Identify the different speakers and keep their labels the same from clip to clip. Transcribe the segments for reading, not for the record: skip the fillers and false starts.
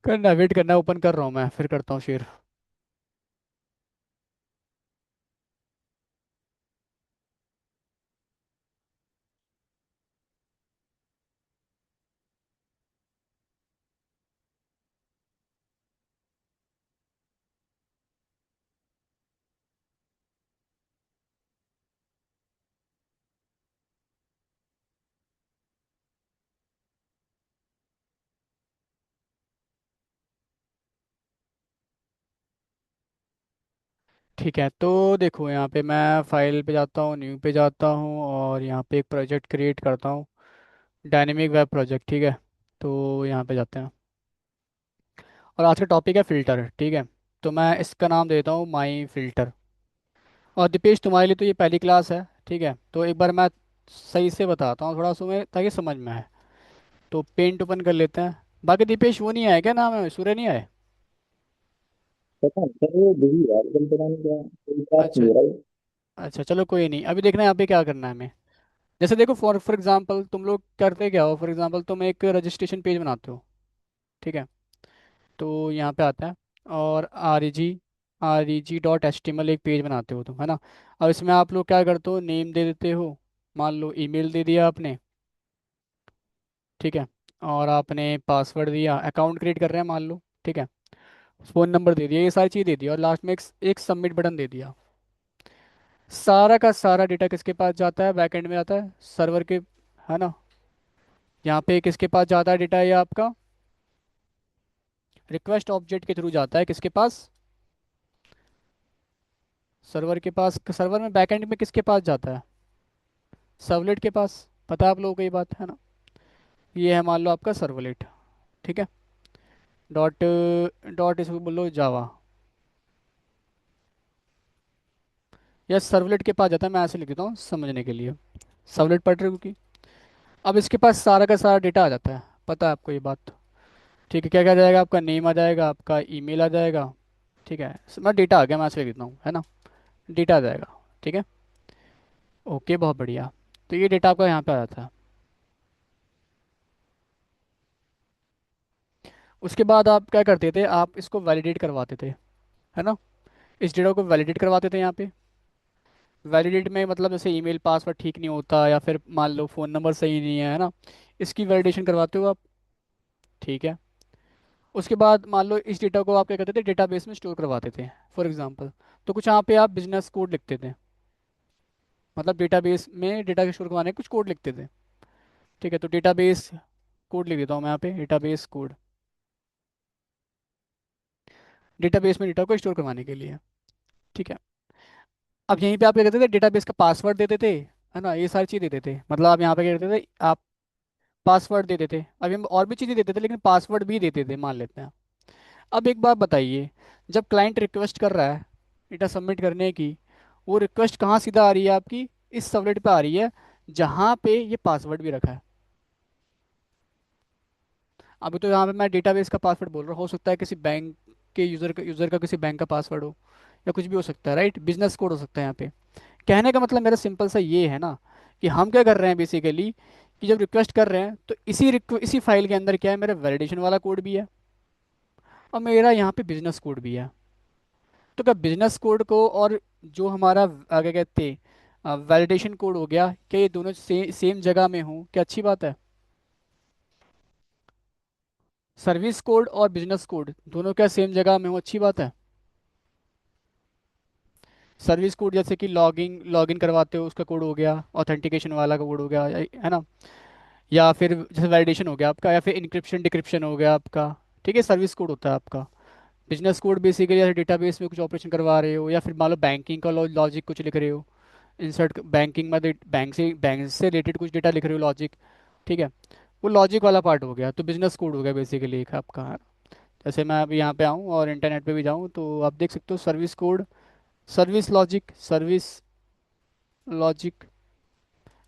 Speaker 1: करना, वेट करना, ओपन कर रहा हूँ मैं, फिर करता हूँ शेयर। ठीक है, तो देखो यहाँ पे मैं फाइल पे जाता हूँ, न्यू पे जाता हूँ, और यहाँ पे एक प्रोजेक्ट क्रिएट करता हूँ। डायनेमिक वेब प्रोजेक्ट, ठीक है। तो यहाँ पे जाते हैं, और आज का टॉपिक है फ़िल्टर, ठीक है। तो मैं इसका नाम देता हूँ माई फ़िल्टर। और दीपेश, तुम्हारे लिए तो ये पहली क्लास है, ठीक है। तो एक बार मैं सही से बताता हूँ थोड़ा तुम्हें, ताकि समझ में आए। तो पेंट ओपन कर लेते हैं। बाकी दीपेश वो नहीं आया क्या, नाम है सूर्य, नहीं आए?
Speaker 2: पता नहीं सर, वो बिजी है आजकल, पता नहीं क्या कोई बात
Speaker 1: अच्छा।
Speaker 2: नहीं हो रहा है।
Speaker 1: अच्छा चलो, कोई नहीं, अभी देखना है यहाँ पे क्या करना है हमें। जैसे देखो, फॉर फॉर एग्जांपल तुम लोग करते क्या हो, फॉर एग्जांपल तुम एक रजिस्ट्रेशन पेज बनाते हो, ठीक है। तो यहाँ पे आता है, और reg.html एक पेज बनाते हो तुम, है ना। अब इसमें आप लोग क्या करते हो, नेम दे देते हो। मान लो ईमेल दे दिया आपने, ठीक है। और आपने पासवर्ड दिया, अकाउंट क्रिएट कर रहे हैं मान लो, ठीक है। फ़ोन नंबर दे दिया, ये सारी चीज़ दे दी, और लास्ट में एक सबमिट बटन दे दिया। सारा का सारा डेटा किसके पास जाता है, बैकएंड में जाता है, सर्वर के, है ना। यहाँ पे किसके पास जाता है डेटा, ये आपका रिक्वेस्ट ऑब्जेक्ट के थ्रू जाता है, किसके पास, सर्वर के पास। सर्वर में बैकएंड में किसके पास जाता है, सर्वलेट के पास। पता है आप लोगों को ये बात, है ना। ये है मान लो आपका सर्वलेट, ठीक है। डॉट डॉट इसको बोलो जावा, या सर्वलेट के पास जाता है, मैं ऐसे लिख देता हूँ समझने के लिए। सर्वलेट पढ़ रहे हो क्योंकि अब इसके पास सारा का सारा डेटा आ जाता है, पता है आपको ये बात। ठीक है, क्या क्या आ जाएगा, आपका नेम आ जाएगा, आपका ईमेल आ जाएगा, ठीक है। मैं डेटा आ गया, मैं ऐसे लिख देता हूँ, है ना। डेटा आ जाएगा, ठीक है। ओके, बहुत बढ़िया। तो ये डेटा आपका यहाँ पे आ जाता है। उसके बाद आप क्या करते थे, आप इसको वैलिडेट करवाते थे, है ना। इस डेटा को वैलिडेट करवाते थे यहाँ पे। वैलिडेट में मतलब जैसे ईमेल पासवर्ड ठीक नहीं होता, या फिर मान लो फ़ोन नंबर सही नहीं है ना, इसकी वैलिडेशन करवाते हो आप, ठीक है। उसके बाद मान लो इस डेटा को आप क्या करते थे, डेटाबेस में स्टोर करवाते थे, फॉर एग्जांपल। तो कुछ यहाँ पे आप बिजनेस कोड लिखते थे, मतलब डेटाबेस में डेटा के स्टोर करवाने के कुछ कोड लिखते थे, ठीक है। तो डेटाबेस कोड लिख देता हूँ मैं यहाँ पे, डेटाबेस कोड, डेटाबेस में डेटा को स्टोर करवाने के लिए, ठीक है। अब यहीं पे आप क्या करते थे, डेटाबेस का पासवर्ड देते थे, है ना, ये सारी चीज़ देते थे। मतलब आप यहाँ पे क्या करते थे, आप पासवर्ड देते थे। अभी हम और भी चीज़ें देते थे, लेकिन पासवर्ड भी देते थे, मान लेते हैं। अब एक बात बताइए, जब क्लाइंट रिक्वेस्ट कर रहा है डेटा सबमिट करने की, वो रिक्वेस्ट कहाँ सीधा आ रही है आपकी, इस सबनेट पे आ रही है, जहाँ पे ये पासवर्ड भी रखा है। अभी तो यहाँ पे मैं डेटाबेस का पासवर्ड बोल रहा हूँ, हो सकता है किसी बैंक के यूज़र का किसी बैंक का पासवर्ड हो, या कुछ भी हो सकता है, राइट। बिजनेस कोड हो सकता है यहाँ पे। कहने का मतलब मेरा सिंपल सा ये है ना, कि हम क्या कर रहे हैं बेसिकली, कि जब रिक्वेस्ट कर रहे हैं तो इसी फाइल के अंदर क्या है, मेरा वैलिडेशन वाला कोड भी है, और मेरा यहाँ पे बिजनेस कोड भी है। तो क्या बिजनेस कोड को और जो हमारा क्या कहते हैं वैलिडेशन कोड हो गया, क्या ये दोनों सेम जगह में हो, क्या अच्छी बात है। सर्विस कोड और बिजनेस कोड दोनों क्या सेम जगह में हो, अच्छी बात है। सर्विस कोड जैसे कि लॉगिन करवाते हो उसका कोड हो गया, ऑथेंटिकेशन वाला का कोड हो गया, है ना। या फिर जैसे वैलिडेशन हो गया आपका, या फिर इंक्रिप्शन डिक्रिप्शन हो गया आपका, ठीक है, सर्विस कोड होता है आपका। बिजनेस कोड बेसिकली जैसे डेटाबेस में कुछ ऑपरेशन करवा रहे हो, या फिर मान लो बैंकिंग का लॉजिक कुछ लिख रहे हो, इंसर्ट बैंकिंग में बैंक से रिलेटेड कुछ डेटा लिख रहे हो, लॉजिक, ठीक है। वो लॉजिक वाला पार्ट हो गया, तो बिजनेस कोड हो गया बेसिकली एक आपका। जैसे मैं अभी यहाँ पे आऊँ और इंटरनेट पे भी जाऊँ, तो आप देख सकते हो service code, service logic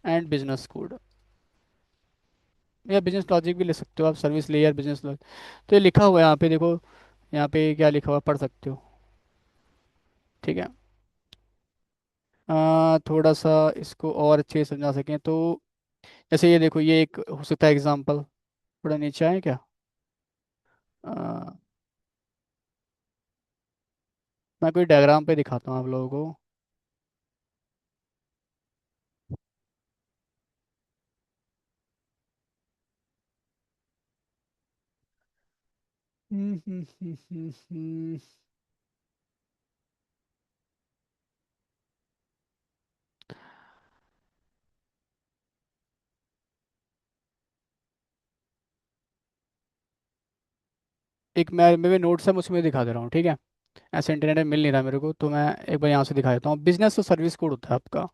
Speaker 1: and business code, या बिजनेस लॉजिक भी ले सकते हो आप, सर्विस लेयर बिजनेस लॉजिक। तो ये लिखा हुआ है यहाँ पे, देखो यहाँ पे क्या लिखा हुआ है, पढ़ सकते हो, ठीक है। थोड़ा सा इसको और अच्छे से समझा सकें तो, जैसे ये देखो, ये एक हो सकता है एग्जांपल, थोड़ा नीचे आए क्या। अ, मैं कोई डायग्राम पे दिखाता हूँ आप लोगों को। हम्म, हम्म, हम्म, एक मैं मेरे नोट्स है, उसमें दिखा दे रहा हूँ, ठीक है। ऐसे इंटरनेट में मिल नहीं रहा मेरे को, तो मैं एक बार यहाँ से दिखा देता हूँ। बिजनेस और सर्विस कोड होता है आपका।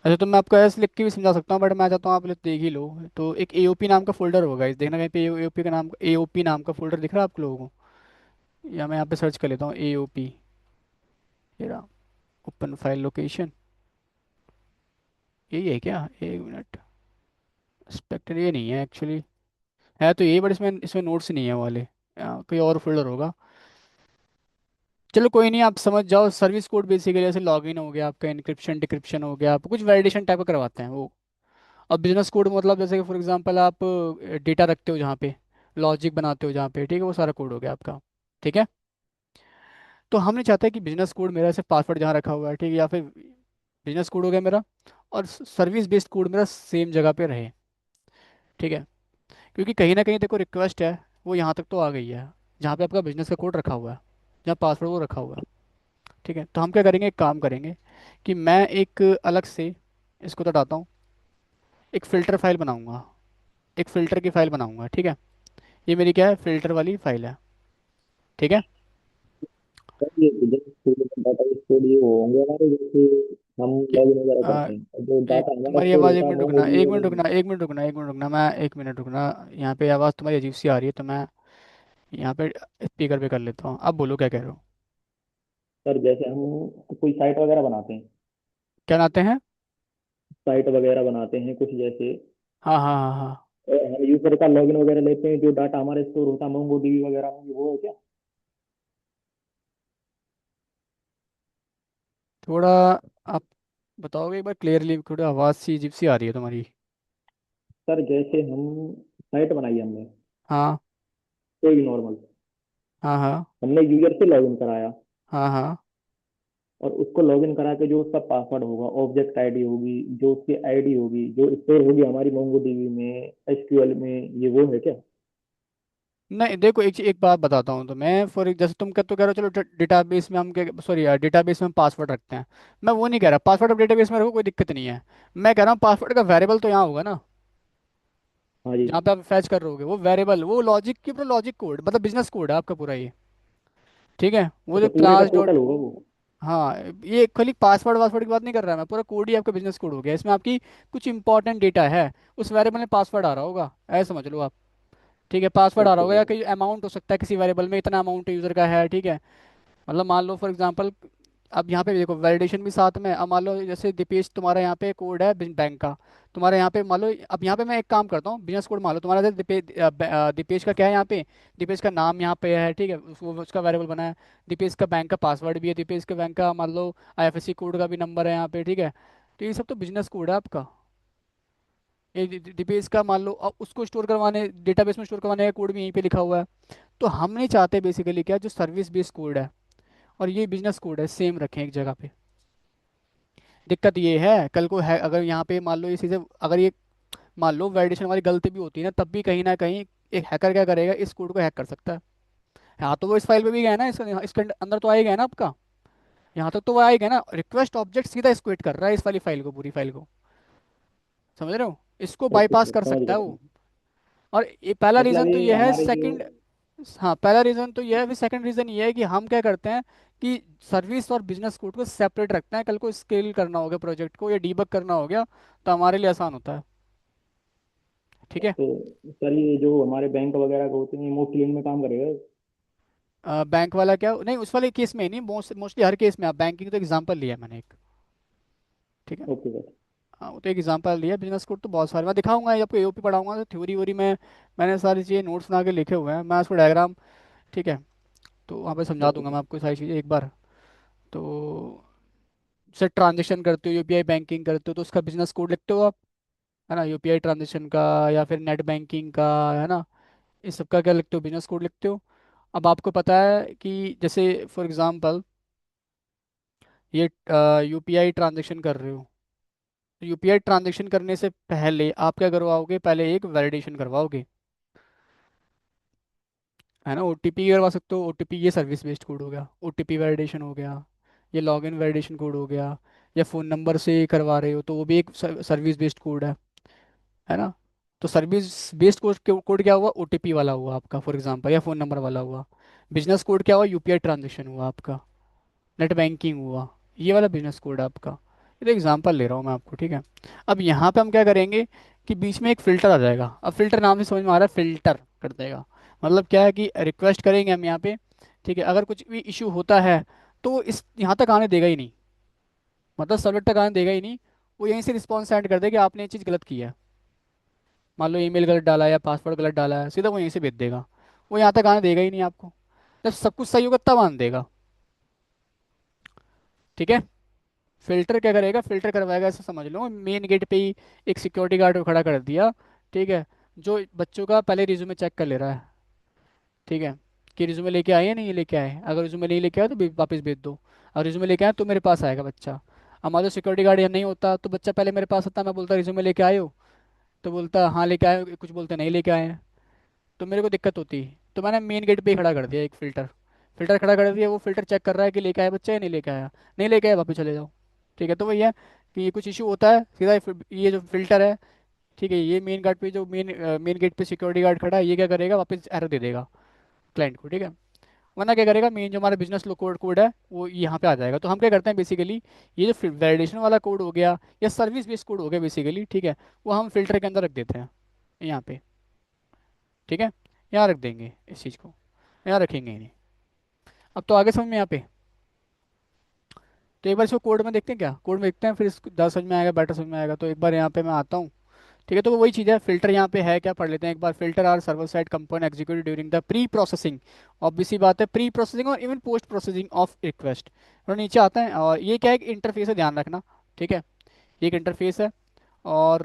Speaker 1: ऐसे तो मैं आपको ऐसे लिख के भी समझा सकता हूँ, बट मैं चाहता हूँ आप लोग देख ही लो। तो एक एओपी नाम का फोल्डर होगा, इस देखना कहीं पे एओपी का नाम, एओपी नाम का फोल्डर दिख रहा है आप लोगों को? या मैं यहाँ पे सर्च कर लेता हूँ एओपी। ये रहा, ओपन फाइल लोकेशन। यही है क्या? एक मिनट। स्पेक्टर ये नहीं है एक्चुअली। है तो यही, बट इसमें इसमें नोट्स नहीं है वो वाले। कोई और फोल्डर होगा। चलो कोई नहीं, आप समझ जाओ। सर्विस कोड बेसिकली जैसे लॉगिन हो गया आपका, इनक्रिप्शन डिक्रिप्शन हो गया, आप कुछ वैलिडेशन टाइप का करवाते हैं वो। अब बिजनेस कोड मतलब जैसे कि फॉर एग्जांपल आप डेटा रखते हो जहाँ पे, लॉजिक बनाते हो जहाँ पे, ठीक है, वो सारा कोड हो गया आपका। ठीक है। तो हम नहीं चाहते कि बिजनेस कोड मेरा सिर्फ पासवर्ड जहाँ रखा हुआ है, ठीक है, या फिर बिजनेस कोड हो गया मेरा और सर्विस बेस्ड कोड मेरा सेम जगह पे रहे। ठीक है। क्योंकि कहीं ना कहीं देखो रिक्वेस्ट है, वो यहाँ तक तो आ गई है जहाँ पे आपका बिजनेस का कोड रखा हुआ है, जहाँ पासवर्ड वो रखा हुआ है। ठीक है। तो हम क्या करेंगे, एक काम करेंगे कि मैं एक अलग से इसको तो हटाता हूँ, एक फ़िल्टर फाइल बनाऊंगा, एक फ़िल्टर की फाइल बनाऊंगा। ठीक है। ये मेरी क्या है, फ़िल्टर वाली फाइल है। ठीक है।
Speaker 2: सर ये बिजनेस डाटा स्टोर ये वो होंगे हमारे, जैसे हम
Speaker 1: ये
Speaker 2: लॉगिन वगैरह
Speaker 1: आ,
Speaker 2: करते हैं और जो
Speaker 1: एक
Speaker 2: डाटा हमारा
Speaker 1: तुम्हारी
Speaker 2: स्टोर
Speaker 1: आवाज़, एक
Speaker 2: होता है
Speaker 1: मिनट रुकना,
Speaker 2: मोंगोडीबी
Speaker 1: एक मिनट
Speaker 2: वगैरह
Speaker 1: रुकना,
Speaker 2: में।
Speaker 1: एक मिनट रुकना, एक मिनट रुकना, मैं एक मिनट रुकना। यहाँ पे आवाज़ तुम्हारी अजीब सी आ रही है, तो मैं यहाँ पे स्पीकर पे कर लेता हूँ। अब बोलो क्या कह रहे हो।
Speaker 2: सर जैसे हम कोई साइट वगैरह बनाते हैं,
Speaker 1: क्या नाते हैं?
Speaker 2: साइट वगैरह बनाते हैं कुछ जैसे,
Speaker 1: हाँ हाँ हाँ हाँ।
Speaker 2: और हम यूजर का लॉगिन वगैरह लेते हैं, जो डाटा हमारे स्टोर होता है मोंगोडीबी वगैरह में, वो है क्या?
Speaker 1: थोड़ा आप बताओगे एक बार क्लियरली? थोड़ा आवाज़ सी अजीब सी आ रही है तुम्हारी।
Speaker 2: सर जैसे हम साइट बनाई हमने,
Speaker 1: हाँ
Speaker 2: कोई भी नॉर्मल,
Speaker 1: हाँ हाँ
Speaker 2: हमने यूजर से लॉगिन कराया,
Speaker 1: हाँ हाँ।
Speaker 2: और उसको लॉगिन करा के जो उसका पासवर्ड होगा, ऑब्जेक्ट आईडी होगी, जो उसकी आईडी होगी, जो स्टोर होगी हमारी मोंगोडीबी में, एसक्यूएल में, ये वो है क्या?
Speaker 1: नहीं देखो, एक बात बताता हूँ तो मैं, फॉर जैसे तुम कह तो कह रहे हो चलो डेटाबेस में हम, सॉरी डेटाबेस में हम पासवर्ड रखते हैं। मैं वो नहीं कह रहा, पासवर्ड अब डेटाबेस में रखो, कोई दिक्कत नहीं है। मैं कह रहा हूँ पासवर्ड का वेरिएबल तो यहाँ होगा ना,
Speaker 2: हाँ जी।
Speaker 1: जहाँ पे आप फैच कर रहे होगे वो वेरिएबल, वो लॉजिक की पूरा लॉजिक कोड मतलब बिजनेस कोड है आपका पूरा ये। ठीक है। वो जो
Speaker 2: अच्छा, पूरे का
Speaker 1: क्लास डॉट,
Speaker 2: टोटल होगा वो?
Speaker 1: हाँ, ये खाली पासवर्ड वासवर्ड की बात नहीं कर रहा मैं, पूरा कोड ही आपका बिजनेस कोड हो गया। इसमें आपकी कुछ इंपॉर्टेंट डेटा है, उस वेरिएबल में पासवर्ड आ रहा होगा, ऐसे समझ लो आप। ठीक है। पासवर्ड आ रहा
Speaker 2: ओके
Speaker 1: होगा या
Speaker 2: सर।
Speaker 1: कोई अमाउंट हो सकता है, किसी वेरिएबल में इतना अमाउंट यूज़र का है। ठीक है। मतलब मान लो फॉर एग्जांपल, अब यहाँ पे भी देखो वैलिडेशन भी साथ में। अब मान लो जैसे दीपेश तुम्हारा यहाँ पे कोड है बैंक का, तुम्हारे यहाँ पे मान लो, अब यहाँ पे मैं एक काम करता हूँ, बिजनेस कोड मान लो तुम्हारा जैसे दीपेश का क्या है यहाँ पे, दीपेश का नाम यहाँ पे है, ठीक है, उसका वेरिएबल बना है। दीपेश का बैंक का पासवर्ड भी है, दीपेश के बैंक का मान लो आईएफएससी कोड का भी नंबर है यहाँ पे। ठीक है। तो ये सब तो बिजनेस कोड है आपका। ये दीपेश का मान लो, अब उसको स्टोर करवाने, डेटाबेस में स्टोर करवाने का कोड भी यहीं पे लिखा हुआ है। तो हम नहीं चाहते बेसिकली क्या, जो सर्विस बेस्ड कोड है और ये बिजनेस कोड है, सेम रखें एक जगह पे। दिक्कत ये है, कल को है अगर यहाँ पे मान लो ये चीज़ें, अगर ये मान लो वैलिडेशन वाली गलती भी होती है ना, तब भी कहीं ना कहीं एक हैकर क्या करेगा, इस कोड को हैक कर सकता है। हाँ तो वो इस फाइल पे भी गया ना, इसके अंदर तो आएगा ना आपका, यहाँ तक तो वो आएगा ना। रिक्वेस्ट ऑब्जेक्ट सीधा इसको हिट कर रहा है, इस वाली फाइल को, पूरी फाइल को। समझ रहे हो? इसको
Speaker 2: ओके
Speaker 1: बाईपास
Speaker 2: सर,
Speaker 1: कर
Speaker 2: समझ
Speaker 1: सकता है
Speaker 2: गया।
Speaker 1: वो। और ये पहला
Speaker 2: मतलब
Speaker 1: रीज़न तो
Speaker 2: ये
Speaker 1: ये है,
Speaker 2: हमारे जो,
Speaker 1: सेकंड, हाँ पहला रीज़न तो ये है, फिर सेकंड रीज़न ये है कि हम क्या करते हैं कि सर्विस और बिजनेस कोड को सेपरेट रखते हैं। कल को स्केल करना हो गया प्रोजेक्ट को या डीबग करना हो गया, तो हमारे लिए आसान होता है। ठीक है।
Speaker 2: तो सर ये जो हमारे बैंक वगैरह के होते हैं, मोस्टली इनमें काम करेगा?
Speaker 1: बैंक वाला क्या नहीं, उस वाले केस में नहीं, मोस्टली हर केस में। आप बैंकिंग तो एग्जांपल लिया मैंने एक। ठीक है।
Speaker 2: Okay sir.
Speaker 1: हाँ वो तो एक एग्जांपल लिया, बिजनेस कोड तो बहुत सारे मैं दिखाऊंगा, आपको एओपी पढ़ाऊंगा तो थ्योरी वोरी में मैंने सारी चीज़ें नोट्स बना के लिखे हुए हैं, मैं उसको डायग्राम, ठीक है, तो वहाँ पे समझा
Speaker 2: ओके
Speaker 1: दूंगा
Speaker 2: सर।
Speaker 1: मैं आपको सारी चीज़ें एक बार। तो जैसे ट्रांजेक्शन करते हो, यूपीआई बैंकिंग करते हो, तो उसका बिजनेस कोड लिखते हो आप, है ना, यूपीआई ट्रांजेक्शन का या फिर नेट बैंकिंग का, है ना, इस सब का क्या लिखते हो, बिजनेस कोड लिखते हो। अब आपको पता है कि जैसे फॉर एग्जांपल ये यूपीआई ट्रांजेक्शन कर रहे हो, यूपीआई ट्रांजेक्शन करने से पहले आप क्या करवाओगे, पहले एक वैलिडेशन करवाओगे, है ना। ओटीपी करवा सकते हो, ओटीपी ये सर्विस बेस्ड कोड हो गया, ओटीपी वैलिडेशन हो गया, ये लॉगिन वैलिडेशन कोड हो गया, या फ़ोन नंबर से करवा रहे हो तो वो भी एक सर्विस बेस्ड कोड है ना। तो सर्विस बेस्ड कोड कोड क्या हुआ, ओटीपी वाला हुआ आपका फॉर एग्जांपल, या फ़ोन नंबर वाला हुआ। बिजनेस कोड क्या हुआ, यूपीआई ट्रांजेक्शन हुआ आपका, नेट बैंकिंग हुआ, ये वाला बिजनेस कोड है आपका। ये तो एग्जांपल ले रहा हूँ मैं आपको, ठीक है। अब यहाँ पे हम क्या करेंगे कि बीच में एक फ़िल्टर आ जाएगा। अब फ़िल्टर नाम से समझ में आ रहा है, फ़िल्टर कर देगा। मतलब क्या है कि रिक्वेस्ट करेंगे हम यहाँ पे, ठीक है, अगर कुछ भी इशू होता है तो इस यहाँ तक आने देगा ही नहीं, मतलब सर्वर तक आने देगा ही नहीं। वो यहीं से रिस्पॉन्स सेंड कर देगा कि आपने ये चीज़ गलत की है। मान लो ईमेल गलत डाला है या पासवर्ड गलत डाला है, सीधा वो यहीं से भेज देगा। वो यहाँ तक आने देगा ही नहीं आपको। जब सब कुछ सही होगा तब आने देगा, ठीक है। फिल्टर क्या करेगा, फिल्टर करवाएगा, ऐसा समझ लो मेन गेट पे ही एक सिक्योरिटी गार्ड को खड़ा कर दिया, ठीक है, जो बच्चों का पहले रिज्यूमे चेक कर ले रहा है, ठीक है, कि रिज्यूमे लेके आए या नहीं लेके आए। अगर रिज्यूमे नहीं लेके आए तो वापस भेज दो, अगर रिज्यूमे लेके आए तो मेरे पास आएगा बच्चा। हमारा सिक्योरिटी गार्ड यहाँ नहीं होता तो बच्चा पहले मेरे पास आता, मैं बोलता रिज्यूमे लेके आए हो, तो बोलता हाँ लेके आए हो, कुछ बोलते नहीं लेके आए हैं, तो मेरे को दिक्कत होती। तो मैंने मेन गेट पे ही खड़ा कर दिया एक फ़िल्टर, फ़िल्टर खड़ा कर दिया, वो फ़िल्टर चेक कर रहा है कि लेके आया बच्चा या नहीं लेके आया। नहीं लेके आया, वापस चले जाओ, ठीक है। तो वही है कि ये कुछ इशू होता है, सीधा ये जो फिल्टर है, ठीक है, ये मेन गार्ड पे जो मेन गेट पे सिक्योरिटी गार्ड खड़ा है, ये क्या करेगा, वापस एरर दे देगा क्लाइंट को, ठीक है। वरना क्या करेगा, मेन जो हमारा बिजनेस कोड कोड है वो यहाँ पे आ जाएगा। तो हम क्या करते हैं बेसिकली, ये जो वैलिडेशन वाला कोड हो गया या सर्विस बेस्ड कोड हो गया बेसिकली, ठीक है, वो हम फिल्टर के अंदर रख देते हैं यहाँ पे, ठीक है। यहाँ रख देंगे इस चीज़ को, यहाँ रखेंगे ही नहीं। अब तो आगे समझ में यहाँ पे। तो एक बार इसको कोड में देखते हैं, क्या कोड में देखते हैं, फिर इसको ज़्यादा समझ में आएगा, बेटर समझ में आएगा। तो एक बार यहाँ पे मैं आता हूँ, ठीक है। तो वही चीज़ है, फिल्टर यहाँ पे है क्या, पढ़ लेते हैं एक बार। Filter are server side component execute during the pre processing, obviously बात है, प्री प्रोसेसिंग और even post processing of request. और नीचे आता है, और ये क्या है, एक इंटरफेस है, ध्यान रखना, ठीक है, ये एक इंटरफेस है। और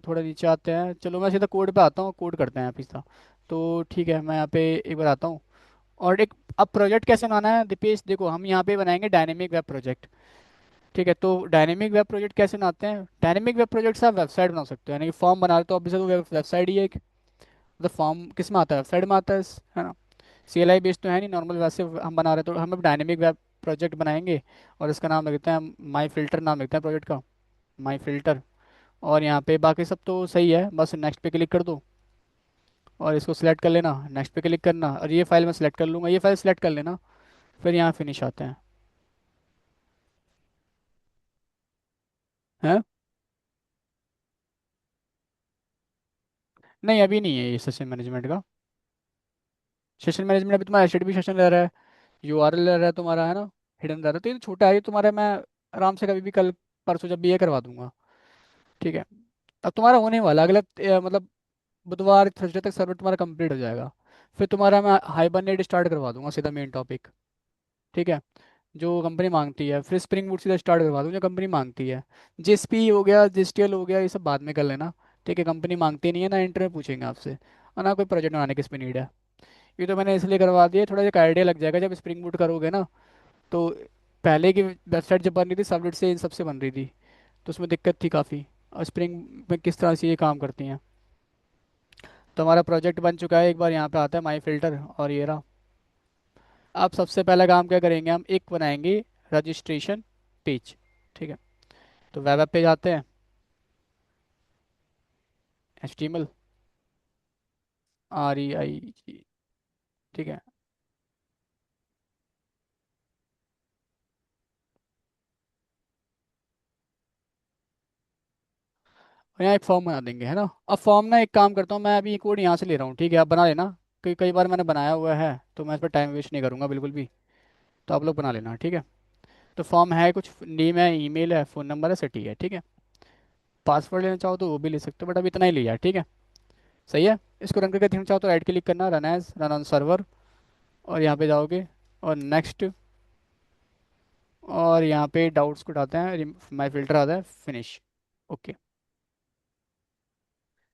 Speaker 1: थोड़ा नीचे आते हैं, चलो मैं सीधा कोड पे आता हूँ, कोड करते हैं यहाँ पे सीधा। तो ठीक है, मैं यहाँ पे एक बार आता हूँ। और एक, अब प्रोजेक्ट कैसे बनाना है दीपेश, देखो हम यहाँ पे बनाएंगे डायनेमिक वेब प्रोजेक्ट, ठीक है। तो डायनेमिक वेब प्रोजेक्ट कैसे बनाते हैं, डायनेमिक वेब प्रोजेक्ट से आप वेबसाइट बना सकते हो, यानी कि फॉर्म बना रहे हो तो अब तो वेबसाइट ही है एक। मतलब फॉर्म किस में आता है, वेबसाइट में आता है, है ना। CLI बेस्ड तो है नहीं नॉर्मल, वैसे हम बना रहे हैं, तो हम अब डायनेमिक वेब प्रोजेक्ट बनाएंगे। और इसका नाम लिखते हैं माई फिल्टर, नाम लिखते हैं प्रोजेक्ट का, माई फिल्टर। और यहाँ पे बाकी सब तो सही है, बस नेक्स्ट पे क्लिक कर दो और इसको सिलेक्ट कर लेना, नेक्स्ट पे क्लिक करना, और ये फाइल मैं सिलेक्ट कर लूँगा, ये फाइल सिलेक्ट कर लेना। फिर यहाँ फिनिश आते हैं, हैं। नहीं अभी नहीं है ये सेशन मैनेजमेंट का। सेशन मैनेजमेंट अभी तुम्हारा HTTP सेशन रह रहा है, URL रह रहा है तुम्हारा, है ना, हिडन रह रहा है। तो ये तो छोटा है, ये तुम्हारा मैं आराम से कभी भी कल परसों जब भी ये करवा दूंगा, ठीक है। अब तुम्हारा होने वाला अगला मतलब बुधवार थर्सडे तक सर्वर तुम्हारा कंप्लीट हो जाएगा। फिर तुम्हारा मैं हाइबरनेट स्टार्ट करवा दूंगा सीधा मेन टॉपिक, ठीक है, जो कंपनी मांगती है। फिर स्प्रिंग बूट सीधा स्टार्ट करवा दूँ जो कंपनी मांगती है। JSP हो गया, JSTL हो गया, ये सब बाद में कर लेना, ठीक है। कंपनी मांगती नहीं है ना, इंटरव्यू पूछेंगे आपसे, और ना कोई प्रोजेक्ट बनाने की इसमें नीड है। ये तो मैंने इसलिए करवा दिया, थोड़ा एक आइडिया लग जाएगा जब स्प्रिंग बूट करोगे ना। तो पहले की वेबसाइट जब बन रही थी सबनेट से इन सबसे बन रही थी, तो उसमें दिक्कत थी काफ़ी, और स्प्रिंग में किस तरह से ये काम करती हैं। तो हमारा प्रोजेक्ट बन चुका है, एक बार यहाँ पे आता है माई फिल्टर, और ये रहा। अब सबसे पहला काम क्या करेंगे, हम एक बनाएंगे रजिस्ट्रेशन पेज, ठीक है। तो वेब ऐप पे जाते हैं, HTML REIG, ठीक है। और यहाँ एक फॉर्म बना देंगे, है ना। अब फॉर्म ना, एक काम करता हूँ मैं, अभी ये कोड यहाँ से ले रहा हूँ, ठीक है, आप बना लेना, क्योंकि कई बार मैंने बनाया हुआ है तो मैं इस पर टाइम वेस्ट नहीं करूँगा बिल्कुल भी। तो आप लोग बना लेना, ठीक है। तो फॉर्म है, कुछ नेम है, ईमेल है, फ़ोन नंबर है, सिटी है, ठीक है। पासवर्ड लेना चाहो तो वो भी ले सकते हो, बट अभी इतना ही लिया है, ठीक है। सही है। इसको रन करके देखना चाहो तो राइट क्लिक करना, run as, run on server, और यहाँ पे जाओगे और नेक्स्ट, और यहाँ पे डाउट्स को उठाते हैं, माई फिल्टर आता है, फिनिश, ओके।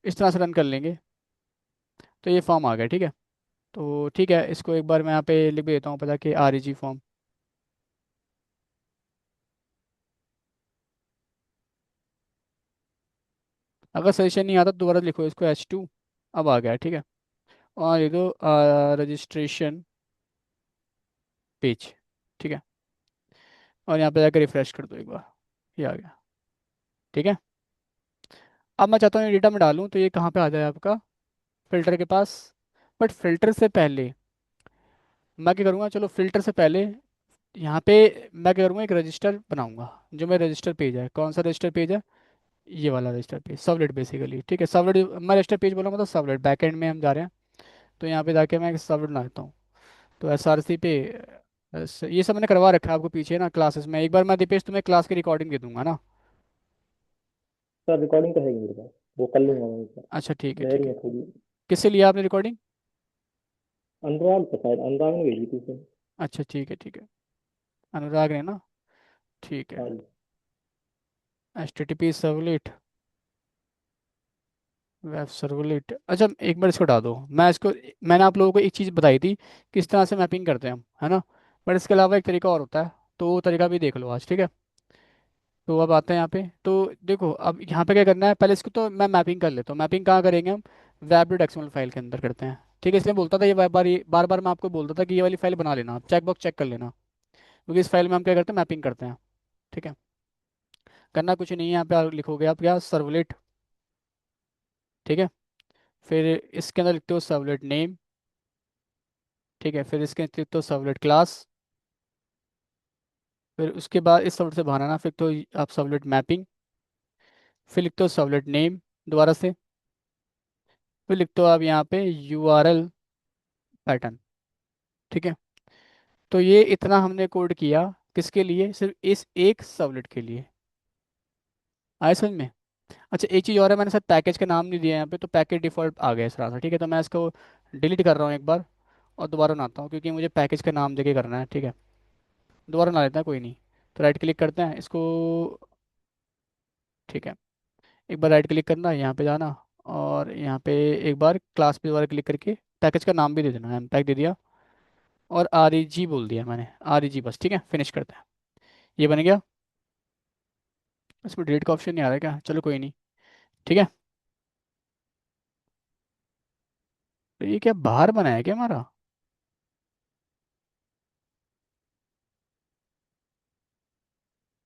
Speaker 1: इस तरह से रन कर लेंगे। तो ये फॉर्म आ गया, ठीक है। तो ठीक है, इसको एक बार मैं यहाँ पे लिख भी देता हूँ पता कि REG फॉर्म। अगर सजेशन नहीं आता तो दोबारा लिखो इसको H2। अब आ गया, ठीक है। और ये दो रजिस्ट्रेशन पेज, ठीक है। और यहाँ पे जाकर रिफ्रेश कर दो एक बार, ये आ गया, ठीक है। अब मैं चाहता हूँ ये डेटा में डालूँ, तो ये कहाँ पे आ जाए आपका, फिल्टर के पास। बट फिल्टर से पहले मैं क्या करूँगा, चलो फिल्टर से पहले यहाँ पे मैं क्या करूँगा, एक रजिस्टर बनाऊंगा। जो मेरा रजिस्टर पेज है, कौन सा रजिस्टर पेज है, ये वाला रजिस्टर पेज, सबलेट बेसिकली, ठीक है। सबलेट, मैं रजिस्टर पेज बोला मतलब सबलेट, बैकएंड में हम जा रहे हैं। तो यहाँ पे जाके मैं एक सबलेट बना देता हूँ। तो SRC पे ये सब मैंने करवा रखा है आपको पीछे ना क्लासेस में। एक बार मैं दीपेश तुम्हें क्लास की रिकॉर्डिंग दे दूंगा ना।
Speaker 2: सर रिकॉर्डिंग तो है ही मेरे पास, वो कर लूंगा मैं सर।
Speaker 1: अच्छा ठीक है, ठीक
Speaker 2: मेरी
Speaker 1: है।
Speaker 2: है थोड़ी।
Speaker 1: किससे लिया आपने रिकॉर्डिंग?
Speaker 2: अनुराग तो शायद अनुराग ने भेजी थी सर।
Speaker 1: अच्छा ठीक है, ठीक है। अनुराग ने ना, ठीक है।
Speaker 2: हाँ जी।
Speaker 1: HTTP सर्वलेट, वेब सर्वलेट, अच्छा एक बार इसको हटा दो। मैं इसको, मैंने आप लोगों को एक चीज़ बताई थी किस तरह से मैपिंग करते हैं हम, है ना। बट इसके अलावा एक तरीका और होता है, तो वो तरीका भी देख लो आज, ठीक है। तो अब आते हैं यहाँ पे, तो देखो अब यहाँ पे क्या करना है, पहले इसको तो मैं मैपिंग कर लेता हूँ। मैपिंग कहाँ करेंगे हम, web.xml फाइल के अंदर करते हैं, ठीक है। इसलिए बोलता था ये बार बार मैं आपको बोलता था कि ये वाली फाइल बना लेना, आप चेकबॉक्स चेक कर लेना। क्योंकि इस फाइल में हम क्या करते हैं, मैपिंग करते हैं, ठीक है। करना कुछ नहीं है, यहाँ पे आप लिखोगे आप क्या, सर्वलेट, ठीक है। फिर इसके अंदर लिखते हो सर्वलेट नेम, ठीक है। फिर इसके अंदर लिखते हो सर्वलेट क्लास। फिर उसके बाद इस सर्वलेट से बाहर आना, फिर तो आप सर्वलेट मैपिंग। फिर लिखते हो सर्वलेट नेम दोबारा से। फिर लिखते हो आप यहाँ पे URL पैटर्न, ठीक है। तो ये इतना हमने कोड किया, किसके लिए, सिर्फ इस एक सर्वलेट के लिए। आए समझ में? अच्छा एक चीज़ और है, मैंने शायद पैकेज का नाम नहीं दिया यहाँ पे, तो पैकेज डिफ़ॉल्ट आ गया इस तरह से, ठीक है। तो मैं इसको डिलीट कर रहा हूँ एक बार, और दोबारा बनाता हूँ, क्योंकि मुझे पैकेज का नाम देके करना है, ठीक है। दोबारा बना लेते हैं, कोई नहीं। तो राइट क्लिक करते हैं इसको, ठीक है। एक बार राइट क्लिक करना, यहाँ पे जाना, और यहाँ पे एक बार क्लास पे दोबारा क्लिक करके पैकेज का नाम भी दे देना, एमपैक दे दिया। और REG बोल दिया मैंने, REG बस, ठीक है। फिनिश करते हैं, ये बन गया। इसमें डिलीट का ऑप्शन नहीं आ रहा है क्या, चलो कोई नहीं, ठीक है। तो ये क्या बाहर बना है क्या हमारा?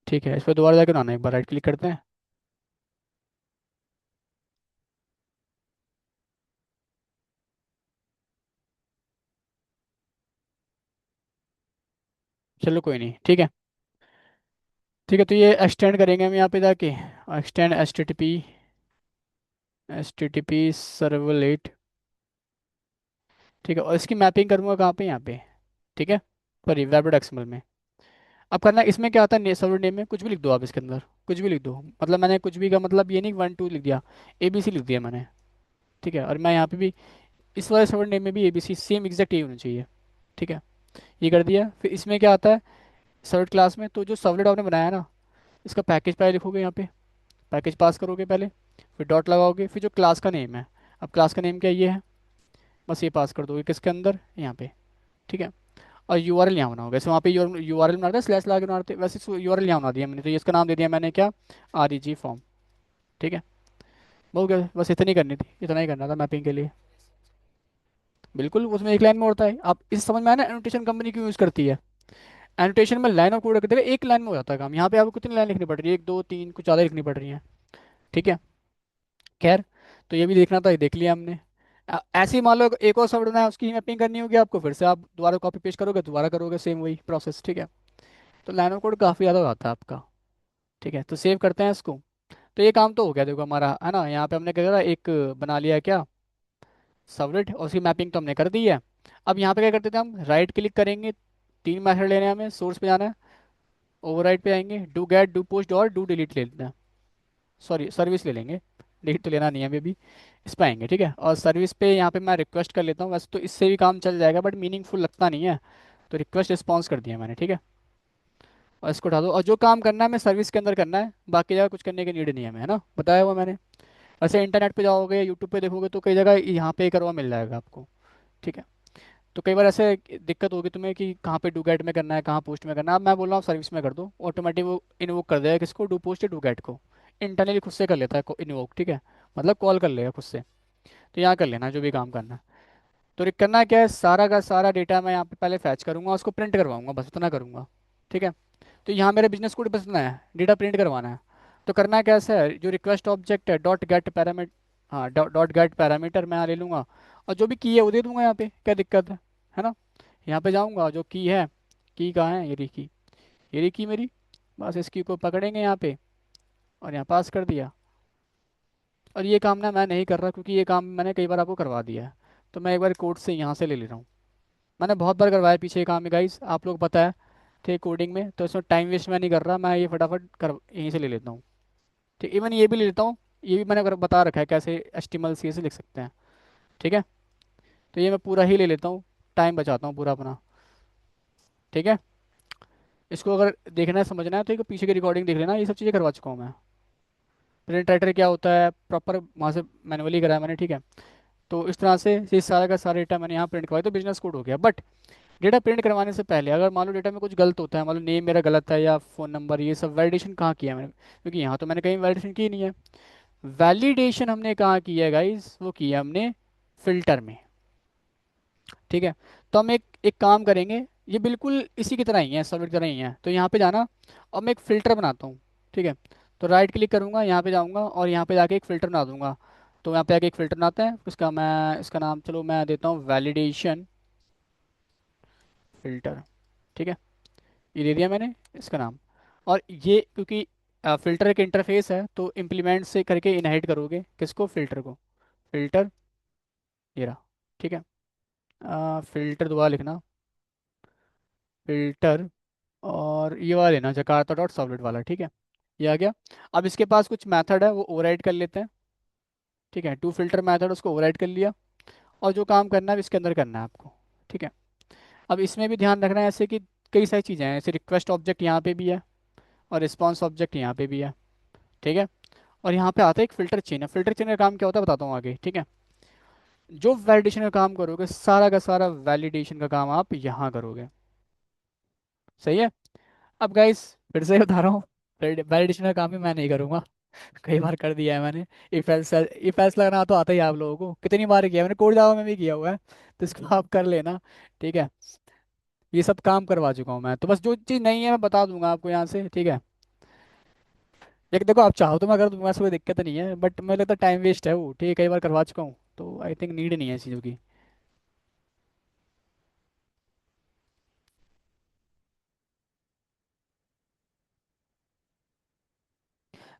Speaker 1: ठीक है, इस पर दोबारा जाकर आना, एक बार राइट क्लिक करते हैं। चलो कोई नहीं, ठीक है। ठीक है, तो ये एक्सटेंड करेंगे हम यहाँ पे जाके, extend H T T P servlet, ठीक है। और इसकी मैपिंग करूँगा कहाँ पे, यहाँ पे, ठीक है। सॉरी, web.xml में। अब करना है, इसमें क्या आता है, सर्वर नेम में कुछ भी लिख दो आप इसके अंदर, कुछ भी लिख दो। मतलब मैंने कुछ भी का मतलब ये नहीं 1 2 लिख दिया, ABC लिख दिया मैंने, ठीक है। और मैं यहाँ पे भी इस वाले सर्वर नेम में भी ABC सेम एग्जैक्ट यही होना चाहिए, ठीक है। ये कर दिया। फिर इसमें क्या आता है, सर्वलेट क्लास में, तो जो सर्वलेट आपने बनाया ना, इसका पैकेज पहले लिखोगे यहाँ पे, पैकेज पास करोगे पहले, फिर डॉट लगाओगे, फिर जो क्लास का नेम है, अब क्लास का नेम क्या ये है, बस ये पास कर दोगे किसके अंदर, यहाँ पे, ठीक है। और URL यहाँ बनाओगे, जैसे वहाँ पे URL बनाते हैं स्लैश लगा के बनाते हैं, वैसे URL यहाँ बना दिया मैंने। तो ये इसका नाम दे दिया मैंने क्या, REG फॉर्म, ठीक है। बहुत गया, बस इतनी करनी थी, इतना ही करना था मैपिंग के लिए। बिल्कुल, उसमें एक लाइन में होता है। आप इस समझ में आया ना एनोटेशन कंपनी क्यों यूज़ करती है। एनोटेशन में लाइन ऑफ कोड रख देगा, एक लाइन में हो जाता है काम। यहाँ पे आपको कितनी लाइन लिखनी पड़ रही है, 1 2 3, कुछ ज़्यादा लिखनी पड़ रही है, ठीक है। खैर, तो ये भी देखना था, ये देख लिया हमने। ऐसे ही मान लो एक और सब है, उसकी मैपिंग करनी होगी आपको, फिर से आप दोबारा कॉपी पेस्ट करोगे, दोबारा करोगे, सेम वही प्रोसेस, ठीक है। तो लाइन ऑफ कोड काफ़ी ज़्यादा हो जाता है आपका, ठीक है। तो सेव करते हैं इसको। तो ये काम तो हो गया देखो हमारा, है ना। यहाँ पे हमने क्या करा, एक बना लिया क्या, सबनेट, और उसकी मैपिंग तो हमने कर दी है। अब यहाँ पे क्या करते थे हम, राइट क्लिक करेंगे, 3 मेथड लेने हैं हमें, सोर्स पे जाना है, ओवरराइड पे आएंगे, डू गेट डू पोस्ट और डू डिलीट ले लेते हैं। सॉरी, सर्विस ले लेंगे, डिलीट तो लेना नहीं है अभी भी। इस पे आएंगे, ठीक है। और सर्विस पे यहाँ पे मैं रिक्वेस्ट कर लेता हूँ, वैसे तो इससे भी काम चल जाएगा, बट मीनिंगफुल लगता नहीं है। तो रिक्वेस्ट रिस्पॉन्स कर दिया मैंने, ठीक है। और इसको उठा दो, और जो काम करना है मैं सर्विस के अंदर करना है, बाकी जगह कुछ करने की नीड नहीं है हमें, है ना, बताया हुआ मैंने। ऐसे इंटरनेट पे जाओगे, यूट्यूब पे देखोगे तो कई जगह यहाँ पे करवा मिल जाएगा आपको। ठीक है। तो कई बार ऐसे दिक्कत होगी तुम्हें कि कहाँ पे डू गेट में करना है, कहाँ पोस्ट में करना है। अब मैं बोल रहा हूँ सर्विस में कर दो, ऑटोमेटिक वो इन्वोक कर देगा किसको, डू पोस्ट डू गेट को। इंटरनली खुद से कर लेता है इन्वोक। ठीक है, मतलब कॉल कर लेगा खुद से। तो यहाँ कर लेना जो भी काम करना है। तो करना क्या है, सारा का सारा डेटा मैं यहाँ पे पहले फैच करूंगा, उसको प्रिंट करवाऊंगा, बस उतना करूंगा। ठीक है। तो यहाँ मेरे बिजनेस कोड बस इतना है, डेटा प्रिंट करवाना है। तो करना कैसे है, जो रिक्वेस्ट ऑब्जेक्ट है डॉट गेट पैरामीटर, हाँ डॉट गेट पैरामीटर मैं यहाँ ले लूँगा, और जो भी की है वो दे दूंगा यहाँ पे, क्या दिक्कत है ना। यहाँ पे जाऊँगा, जो की है, की कहाँ है, ये रही की, ये रही की मेरी। बस इस की को पकड़ेंगे यहाँ पे, और यहाँ पास कर दिया। और ये काम ना मैं नहीं कर रहा, क्योंकि ये काम मैंने कई बार आपको करवा दिया है। तो मैं एक बार कोड से यहाँ से ले ले रहा हूँ। मैंने बहुत बार करवाया पीछे ये काम है गाइस, आप लोग पता है थे कोडिंग में, तो इसमें टाइम वेस्ट मैं नहीं कर रहा, मैं ये फटाफट कर यहीं से ले लेता हूँ। ठीक, इवन ये भी ले लेता हूँ, ये भी मैंने बता रखा है कैसे HTML CSS लिख सकते हैं। ठीक है। तो ये मैं पूरा ही ले लेता हूँ, टाइम बचाता हूँ पूरा अपना। ठीक है। इसको अगर देखना है समझना है तो एक पीछे की रिकॉर्डिंग देख लेना, ये सब चीज़ें करवा चुका हूँ मैं। प्रिंट राइटर क्या होता है प्रॉपर वहाँ से मैनुअली कराया मैंने। ठीक है। तो इस तरह से ये सारा का सारा डेटा मैंने यहाँ प्रिंट करवाया, तो बिजनेस कोड हो गया। बट डेटा प्रिंट करवाने से पहले अगर मान लो डेटा में कुछ गलत होता है, मान लो नेम मेरा गलत है या फ़ोन नंबर, ये सब वैलिडेशन कहाँ किया है मैंने, क्योंकि यहाँ तो मैंने कहीं वैलिडेशन की नहीं है। वैलिडेशन हमने कहाँ किया है गाइस, वो किया हमने फिल्टर में। ठीक है। तो हम एक एक काम करेंगे, ये बिल्कुल इसी की तरह ही है, सर्वर की तरह ही है। तो यहाँ पे जाना, और मैं एक फ़िल्टर बनाता हूँ। ठीक है। तो राइट क्लिक करूँगा, यहाँ पे जाऊँगा और यहाँ पे जाके एक फ़िल्टर बना दूंगा। तो यहाँ पे आके एक फ़िल्टर बनाते हैं, उसका मैं इसका नाम चलो मैं देता हूँ वैलिडेशन फ़िल्टर। ठीक है। ये दे दिया मैंने इसका नाम। और ये क्योंकि फ़िल्टर एक इंटरफेस है, तो इम्प्लीमेंट से करके इनहेरिट करोगे किसको, फ़िल्टर को। फ़िल्टर, ये रहा। ठीक है। फ़िल्टर दोबारा लिखना, फ़िल्टर, और ये वाला लेना जकार्ता डॉट सॉलिड वाला। ठीक है। ये आ गया। अब इसके पास कुछ मेथड है वो ओवरराइड कर लेते हैं। ठीक है, टू फिल्टर मेथड, उसको ओवरराइड कर लिया। और जो काम करना है इसके अंदर करना है आपको। ठीक है। अब इसमें भी ध्यान रखना है ऐसे कि कई सारी चीज़ें हैं, जैसे रिक्वेस्ट ऑब्जेक्ट यहाँ पे भी है, और रिस्पॉन्स ऑब्जेक्ट यहाँ पे भी है। ठीक है। और यहाँ पे आता है एक फिल्टर चेन है, फिल्टर चेन का काम क्या होता है बताता हूँ आगे। ठीक है। जो वैलिडेशन का काम करोगे, सारा का सारा वैलिडेशन का काम आप यहाँ करोगे। सही है। अब गाइस फिर से बता रहा हूँ, वैलिडेशन का काम भी मैं नहीं करूँगा, कई बार कर दिया है मैंने। इफ एल्स लगाना तो आता ही है आप लोगों को, कितनी बार किया है मैंने, कोड जावा में भी किया हुआ है। तो इसको आप कर लेना। ठीक है। ये सब काम करवा चुका हूँ मैं, तो बस जो चीज़ नहीं है मैं बता दूंगा आपको यहाँ से। ठीक है। एक देखो आप चाहो तो मैं कर दूंगा, ऐसे कोई दिक्कत नहीं है, बट मुझे लगता है टाइम वेस्ट है वो। ठीक है, कई बार करवा चुका हूँ, तो आई थिंक नीड नहीं है इस चीज़ों की।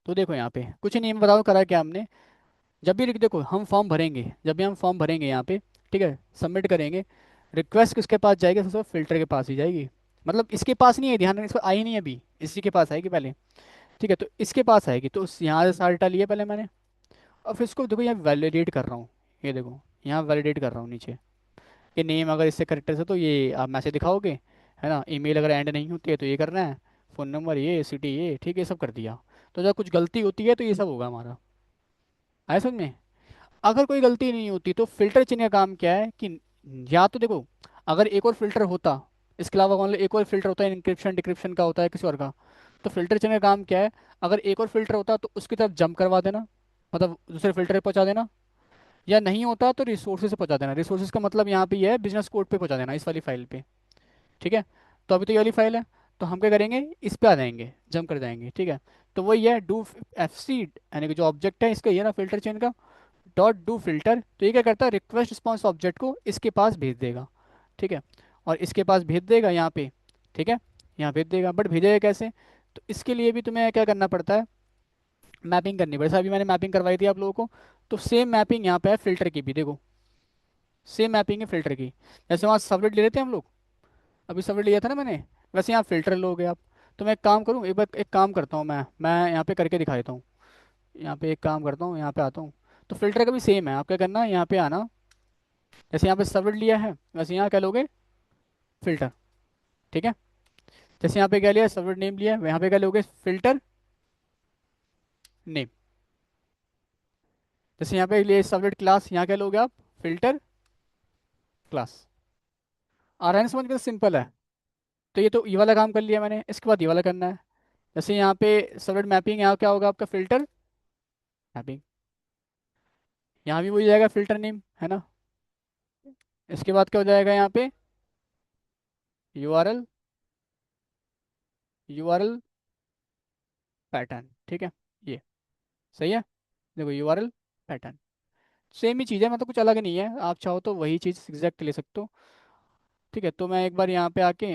Speaker 1: तो देखो यहाँ पे कुछ नहीं, मैं बताऊँ करा क्या हमने। जब भी देखो हम फॉर्म भरेंगे, जब भी हम फॉर्म भरेंगे यहाँ पे, ठीक है, सबमिट करेंगे, रिक्वेस्ट किसके पास जाएगी, सबसे फिल्टर के पास ही जाएगी। मतलब इसके पास नहीं है, ध्यान रखना, इसको आई नहीं है अभी, इसी के पास आएगी पहले। ठीक है, तो इसके पास आएगी, तो यहाँ से सारा डाटा लिया पहले मैंने। और फिर इसको देखो यहाँ वैलिडेट कर रहा हूँ, ये देखो यहाँ वैलिडेट कर रहा हूँ नीचे। ये नेम अगर इससे करेक्टर से तो ये आप मैसेज दिखाओगे, है ना। ईमेल अगर एंड नहीं होती है तो ये करना है, फ़ोन नंबर ये, सिटी ये, ठीक है, सब कर दिया। तो जब कुछ गलती होती है तो ये सब होगा हमारा। आया समझ में। अगर कोई गलती नहीं होती तो फिल्टर चिन्ह का काम क्या है कि, या तो देखो अगर एक और फिल्टर होता, इसके अलावा मान लो एक और फिल्टर होता है, इंक्रिप्शन डिक्रिप्शन का होता है किसी और का, तो फिल्टर चिन्ह का काम क्या है, अगर एक और फिल्टर होता तो उसकी तरफ जंप करवा देना, मतलब दूसरे फिल्टर पे पहुंचा देना। या नहीं होता तो रिसोर्सेज से पहुंचा देना, रिसोर्सेज का मतलब यहाँ पे ये है बिजनेस कोड पे पहुंचा देना, इस वाली फाइल पे। ठीक है। तो अभी तो ये वाली फाइल है, तो हम क्या करेंगे, इस पे आ जाएंगे, जंप कर जाएंगे। ठीक है। तो वही है डू FC, यानी कि जो ऑब्जेक्ट है इसका, ये ना फिल्टर चेन का, डॉट डू फिल्टर। तो ये क्या करता है, रिक्वेस्ट रिस्पॉन्स ऑब्जेक्ट को इसके पास भेज देगा। ठीक है। और इसके पास भेज देगा यहाँ पे। ठीक है। यहाँ भेज देगा, बट भेजेगा कैसे, तो इसके लिए भी तुम्हें क्या करना पड़ता है, मैपिंग करनी पड़ती है। अभी मैंने मैपिंग करवाई थी आप लोगों को, तो सेम मैपिंग यहाँ पे है फिल्टर की भी, देखो सेम मैपिंग है फिल्टर की। जैसे वहाँ सबलेट ले लेते हैं हम लोग, अभी सबलेट लिया था ना मैंने, वैसे यहाँ फिल्टर लोगे आप। तो मैं एक काम करूँ, एक बार एक काम करता हूँ, मैं यहाँ पे करके दिखा देता हूँ। यहाँ पे एक काम करता हूँ, यहाँ पे आता हूँ। तो फिल्टर का भी सेम है, आप क्या करना है, यहाँ पे आना, जैसे यहाँ पे सर्वर लिया है वैसे यहाँ क्या लोगे, फिल्टर। ठीक है। जैसे यहाँ पे क्या लिया, सर्वर नेम लिया है, यहाँ पे क्या लोगे, फिल्टर नेम। जैसे यहाँ पे लिए सबनेट क्लास, यहाँ क्या लोगे आप, फिल्टर क्लास। आ रहा है ना समझ में, सिंपल है। तो ये तो ये वाला काम कर लिया मैंने, इसके बाद ये वाला करना है। जैसे यहाँ पे सबनेट मैपिंग, यहाँ क्या होगा आपका, फिल्टर मैपिंग। यहाँ भी वही जाएगा, फिल्टर नेम है ना। इसके बाद क्या हो जाएगा यहाँ पे, यूआरएल, यूआरएल पैटर्न, ठीक है। ये सही है। देखो यूआरएल पैटर्न सेम ही चीज़ है, मतलब कुछ अलग नहीं है, आप चाहो तो वही चीज़ एग्जैक्ट ले सकते हो। ठीक है, तो मैं एक बार यहाँ पे आके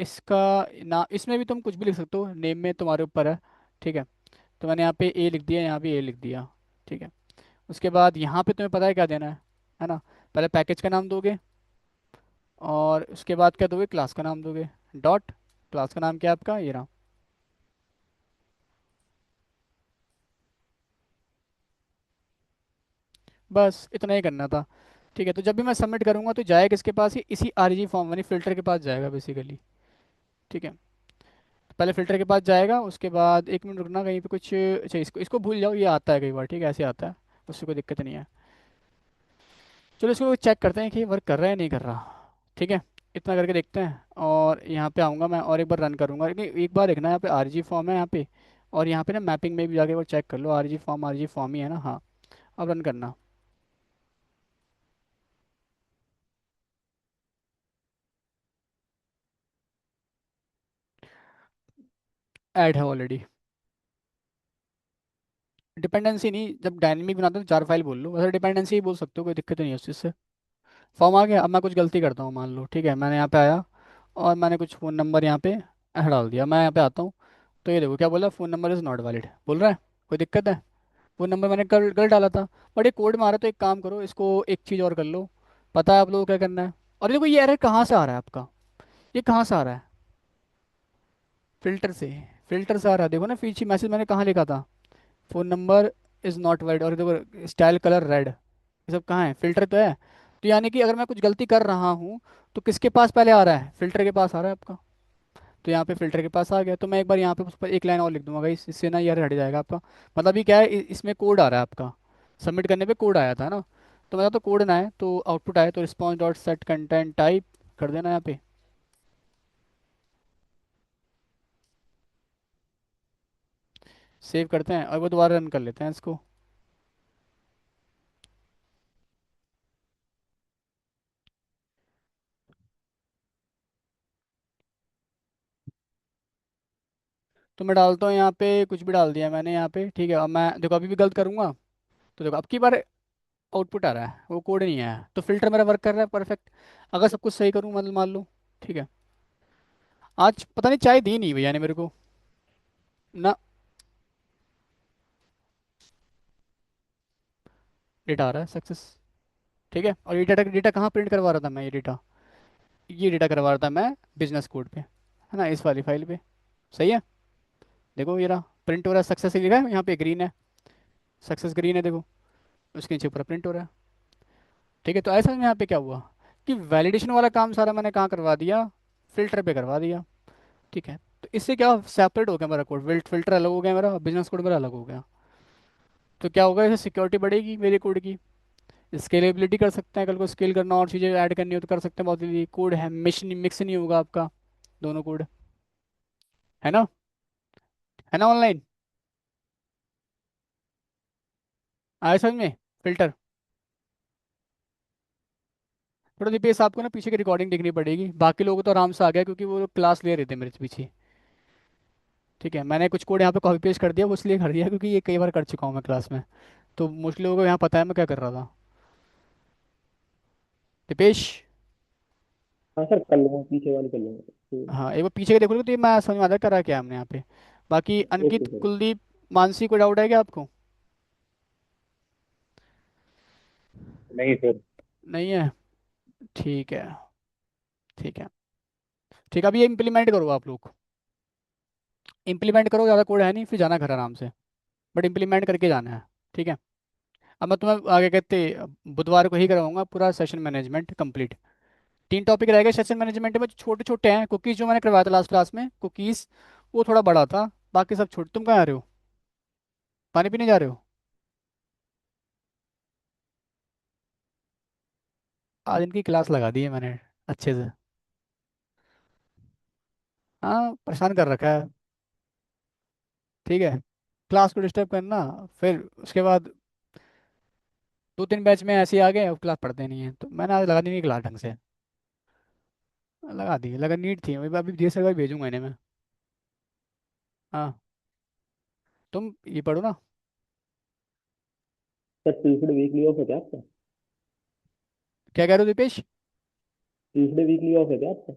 Speaker 1: इसका ना, इसमें भी तुम कुछ भी लिख सकते हो, नेम में तुम्हारे ऊपर है। ठीक है, तो मैंने यहाँ पे ए लिख दिया, यहाँ पे ए लिख दिया। ठीक है, उसके बाद यहाँ पे तुम्हें पता है क्या देना है ना। पहले पैकेज का नाम दोगे, और उसके बाद क्या दोगे, क्लास का नाम दोगे। डॉट क्लास का नाम क्या है आपका, ये रहा। बस इतना ही करना था। ठीक है, तो जब भी मैं सबमिट करूँगा तो जाएगा किसके पास, ही इसी आरजी फॉर्म यानी फिल्टर के पास जाएगा बेसिकली। ठीक है, पहले फिल्टर के पास जाएगा, उसके बाद एक मिनट रुकना, कहीं पे कुछ, अच्छा इसको इसको भूल जाओ, ये आता है कई बार, ठीक है ऐसे आता है, उससे कोई दिक्कत नहीं है। चलो इसको चेक करते हैं कि वर्क कर रहा है नहीं कर रहा। ठीक है, इतना करके देखते हैं, और यहाँ पे आऊँगा मैं और एक बार रन करूँगा, लेकिन एक बार देखना यहाँ पे आरजी फॉर्म है यहाँ पे, और यहाँ पे ना मैपिंग में भी जाके एक बार चेक कर लो, आरजी फॉर्म ही है ना, हाँ। अब रन करना। ऐड है ऑलरेडी। डिपेंडेंसी नहीं, जब डायनेमिक बनाते हो तो 4 फाइल बोल लो, वैसे डिपेंडेंसी ही बोल सकते हो, कोई दिक्कत नहीं है उस चीज़ से। फॉर्म आ गया, अब मैं कुछ गलती करता हूँ मान लो, ठीक है, मैंने यहाँ पे आया और मैंने कुछ फ़ोन नंबर यहाँ पे डाल दिया, मैं यहाँ पे आता हूँ, तो ये देखो क्या बोला, phone number is not valid बोल रहा है। कोई दिक्कत है, फ़ोन नंबर मैंने कल गलत डाला था। बट ये कोड में आ रहा है, तो एक काम करो, इसको एक चीज़ और कर लो। पता है आप लोगों को क्या करना है। और देखो ये एरर कहाँ से आ रहा है आपका, ये कहाँ से आ रहा है, फिल्टर से। फिल्टर से आ रहा है, देखो ना पीछे मैसेज मैंने कहाँ लिखा था, phone number is not valid, और देखो स्टाइल कलर रेड, ये सब कहाँ है, फिल्टर तो है। तो यानी कि अगर मैं कुछ गलती कर रहा हूँ, तो किसके पास पहले आ रहा है, फिल्टर के पास आ रहा है आपका। तो यहाँ पे फिल्टर के पास आ गया, तो मैं एक बार यहाँ पे उस पर एक लाइन और लिख दूंगा गाइस, इससे ना यार हट जाएगा आपका। मतलब ये क्या है, इसमें कोड आ रहा है आपका, सबमिट करने पे कोड आया था ना। तो मतलब तो कोड ना है तो आउटपुट आए, तो response dot set content type कर देना यहाँ पे। सेव करते हैं और वो दोबारा रन कर लेते हैं इसको। तो मैं डालता हूँ यहाँ पे, कुछ भी डाल दिया मैंने यहाँ पे, ठीक है। अब मैं देखो अभी भी गलत करूँगा, तो देखो अब की बार आउटपुट आ रहा है, वो कोड नहीं आया, तो फिल्टर मेरा वर्क कर रहा है परफेक्ट। अगर सब कुछ सही करूँ मतलब मान लो, ठीक है। आज पता नहीं चाय दी नहीं भैया ने मेरे को ना। डेटा आ रहा है सक्सेस, ठीक है। और ये डेटा डेटा कहाँ प्रिंट करवा रहा था मैं, ये डेटा करवा रहा था मैं बिजनेस कोड पे, है ना, इस वाली फाइल पे। सही है, देखो ये रहा प्रिंट हो रहा है, सक्सेस लिखा है यहाँ पे, ग्रीन है, सक्सेस ग्रीन है देखो, उसके नीचे पूरा प्रिंट हो रहा है। ठीक है, तो ऐसा में यहाँ पे क्या हुआ कि वैलिडेशन वाला काम सारा मैंने कहाँ करवा दिया, फिल्टर पे करवा दिया। ठीक है, तो इससे क्या सेपरेट हो गया मेरा कोड, फिल्टर अलग हो गया मेरा, बिजनेस कोड मेरा अलग हो गया। तो क्या होगा, इससे सिक्योरिटी बढ़ेगी मेरे कोड की, स्केलेबिलिटी कर सकते हैं, कल को स्केल करना और चीज़ें ऐड करनी हो तो कर सकते हैं, बहुत जल्दी कोड है मिक्स नहीं होगा आपका, दोनों कोड, है ना, है ना ऑनलाइन। आया समझ में, फिल्टर। थोड़ा दीपेश आपको ना पीछे की रिकॉर्डिंग देखनी पड़ेगी, बाकी लोगों को तो आराम से आ गया क्योंकि वो क्लास ले रहे थे मेरे पीछे। ठीक है, मैंने कुछ कोड यहाँ पे कॉपी पेस्ट कर दिया, वो इसलिए कर दिया क्योंकि ये कई बार कर चुका हूँ मैं क्लास में, तो मोस्टली लोगों को यहाँ पता है मैं क्या कर रहा था। दीपेश,
Speaker 2: हाँ सर, कर लूंगा, पीछे वाली कर लूंगा तो।
Speaker 1: हाँ एक बार पीछे के देखोगे तो ये मैं समझ में आता है करा क्या हमने यहाँ पे। बाकी
Speaker 2: ओके
Speaker 1: अंकित,
Speaker 2: सर।
Speaker 1: कुलदीप, मानसी, कोई डाउट है क्या आपको।
Speaker 2: नहीं सर।
Speaker 1: नहीं है, ठीक है, ठीक है, ठीक है। अभी ये इम्प्लीमेंट करो आप लोग, इम्प्लीमेंट करो, ज़्यादा कोड है नहीं, फिर जाना घर आराम से, बट इम्प्लीमेंट करके जाना है। ठीक है, अब मैं तुम्हें आगे कहते बुधवार को ही करवाऊंगा पूरा सेशन मैनेजमेंट कंप्लीट। 3 टॉपिक रह गए सेशन मैनेजमेंट में, जो छोटे छोटे हैं, कुकीज़ जो मैंने करवाया था लास्ट क्लास में, कुकीज़ वो थोड़ा बड़ा था, बाकी सब छोटे। तुम कहाँ आ रहे हो, पानी पीने जा रहे हो। आज इनकी क्लास लगा दी है मैंने अच्छे से। हाँ, परेशान कर रखा है। ठीक है, क्लास को डिस्टर्ब करना, फिर उसके बाद 2-3 बैच में ऐसे ही आ गए, अब क्लास पढ़ते नहीं है, तो मैंने आज लगा दी नहीं क्लास ढंग से। लगा दी, लगा नीट थी, अभी अभी जीएस का भेजूंगा इन्हें मैं। हाँ, तुम ये पढ़ो ना।
Speaker 2: सर ट्यूसडे वीकली ऑफ है क्या आपका?
Speaker 1: क्या कह रहे हो दीपेश?
Speaker 2: ट्यूसडे वीकली ऑफ है क्या आपका?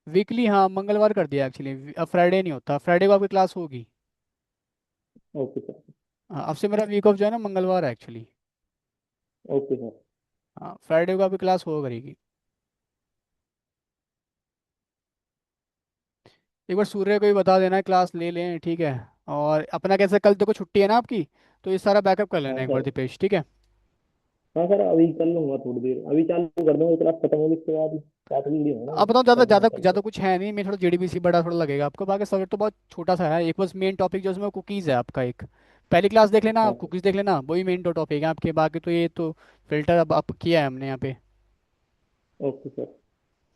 Speaker 1: वीकली, हाँ मंगलवार कर दिया एक्चुअली, अब फ्राइडे नहीं होता, फ्राइडे को आपकी क्लास होगी।
Speaker 2: Okay sir.
Speaker 1: हाँ, अब से मेरा वीक ऑफ जो है ना मंगलवार है एक्चुअली।
Speaker 2: Okay sir.
Speaker 1: हाँ, फ्राइडे को आपकी क्लास हो करेगी। एक बार सूर्य को भी बता देना क्लास ले लें, ठीक है। और अपना कैसे, कल देखो छुट्टी है ना आपकी, तो ये सारा बैकअप कर
Speaker 2: हाँ
Speaker 1: लेना एक बार
Speaker 2: सर।
Speaker 1: दीपेश, ठीक है।
Speaker 2: हाँ सर, अभी कर लूंगा थोड़ी देर, अभी चालू कर दूंगा, क्लास खत्म होगी उसके बाद सात वीडियो है ना
Speaker 1: अब बताओ, ज़्यादा
Speaker 2: करना
Speaker 1: ज़्यादा
Speaker 2: कल
Speaker 1: ज़्यादा
Speaker 2: से।
Speaker 1: कुछ है नहीं, मैं थोड़ा जेडीबीसी बड़ा थोड़ा लगेगा आपको, बाकी सब्जेक्ट तो बहुत छोटा सा है, एक बस मेन टॉपिक जो उसमें कुकीज़ है आपका एक। पहली क्लास देख लेना
Speaker 2: हाँ
Speaker 1: आप,
Speaker 2: सर।
Speaker 1: कुकीज़ देख लेना, वही मेन टॉपिक है आपके, बाकी तो ये तो फिल्टर अब आप किया है हमने यहाँ पे।
Speaker 2: Okay sir.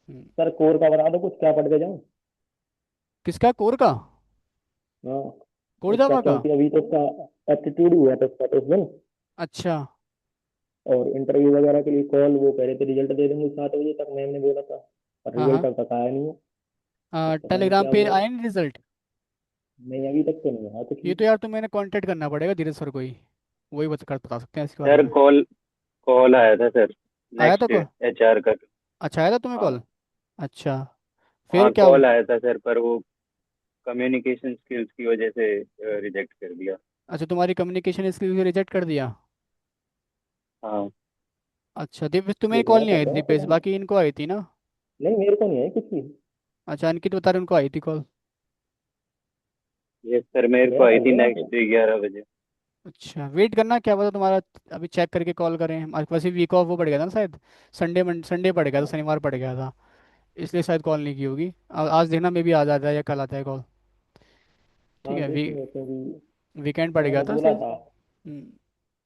Speaker 1: Hmm,
Speaker 2: sir core का बता दो कुछ, क्या पढ़ के जाऊँ?
Speaker 1: किसका, कोर का?
Speaker 2: हाँ।
Speaker 1: कोर
Speaker 2: उसका
Speaker 1: जावा का?
Speaker 2: क्योंकि अभी तो उसका एप्टीट्यूड हुआ था उसका तो उस दिन,
Speaker 1: अच्छा।
Speaker 2: और इंटरव्यू वगैरह के लिए कॉल, वो कह रहे थे रिजल्ट दे देंगे 7 बजे तक, मैम ने बोला था, पर
Speaker 1: हाँ
Speaker 2: रिजल्ट
Speaker 1: हाँ,
Speaker 2: अब तक आया नहीं है। तो पता नहीं
Speaker 1: टेलीग्राम
Speaker 2: क्या
Speaker 1: पे
Speaker 2: हुआ।
Speaker 1: आया नहीं रिजल्ट?
Speaker 2: नहीं अभी तक तो नहीं आया कुछ
Speaker 1: ये
Speaker 2: भी।
Speaker 1: तो यार, तो मैंने कांटेक्ट करना पड़ेगा धीरज सर को ही, वही बता सकते हैं इसके बारे
Speaker 3: सर
Speaker 1: में।
Speaker 3: कॉल कॉल आया था सर।
Speaker 1: आया था
Speaker 3: नेक्स्ट
Speaker 1: को?
Speaker 3: एचआर का।
Speaker 1: अच्छा, आया था तुम्हें
Speaker 3: हाँ।
Speaker 1: कॉल? अच्छा, फिर
Speaker 3: हाँ
Speaker 1: क्या हुआ?
Speaker 3: कॉल आया था सर, पर वो कम्युनिकेशन स्किल्स की वजह से रिजेक्ट कर दिया।
Speaker 1: अच्छा, तुम्हारी कम्युनिकेशन स्किल रिजेक्ट कर दिया?
Speaker 3: हाँ।
Speaker 1: अच्छा, दिव्य तुम्हें
Speaker 2: ये
Speaker 1: कॉल
Speaker 2: गया
Speaker 1: नहीं
Speaker 2: था
Speaker 1: आई थी
Speaker 2: क्या
Speaker 1: दिपेश,
Speaker 2: आपको?
Speaker 1: बाकी इनको आई थी ना?
Speaker 2: नहीं मेरे को नहीं है कुछ भी।
Speaker 1: अच्छा, अंकित बता रहे उनको आई थी कॉल।
Speaker 3: ये सर मेरे को
Speaker 2: गया
Speaker 3: आई
Speaker 2: था
Speaker 3: थी
Speaker 2: क्या उनको?
Speaker 3: नेक्स्ट 11 बजे।
Speaker 1: अच्छा, वेट करना, क्या पता तुम्हारा अभी चेक करके कॉल करें, हमारे पास वीक ऑफ वो पड़ गया था ना शायद, संडे पड़ गया था,
Speaker 2: हाँ।
Speaker 1: शनिवार पड़ गया था, इसलिए शायद कॉल नहीं की होगी। आज देखना मे भी आ जाता है या कल आता है कॉल। ठीक
Speaker 2: हाँ
Speaker 1: है,
Speaker 2: देखेंगे क्योंकि
Speaker 1: वीकेंड पड़ गया
Speaker 2: उन्होंने
Speaker 1: था
Speaker 2: बोला
Speaker 1: शायद।
Speaker 2: था,
Speaker 1: हम्म,